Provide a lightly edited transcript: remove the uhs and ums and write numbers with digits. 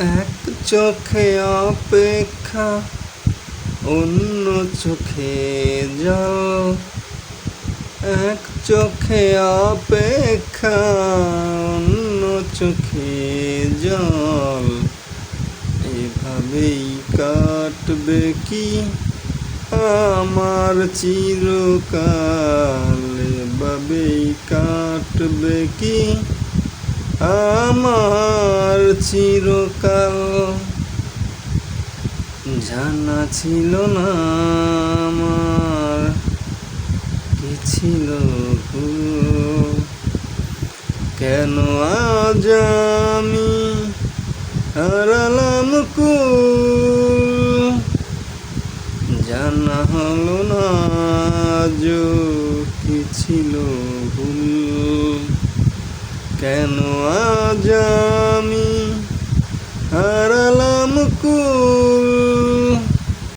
এক চোখে অপেক্ষা, অন্য চোখে জল। এক চোখে অপেক্ষা, অন্য চোখে জল। এভাবেই কাটবে কি আমার চিরকাল? এভাবেই কাটবে কি আমার চিরকাল? জানা ছিল না আমার কি ছিল ভুল, কেন আজ আমি হারালাম কুল? জানা হলো না আজও কি ছিল ভুল, কেন আজ আমি হারালাম কুল?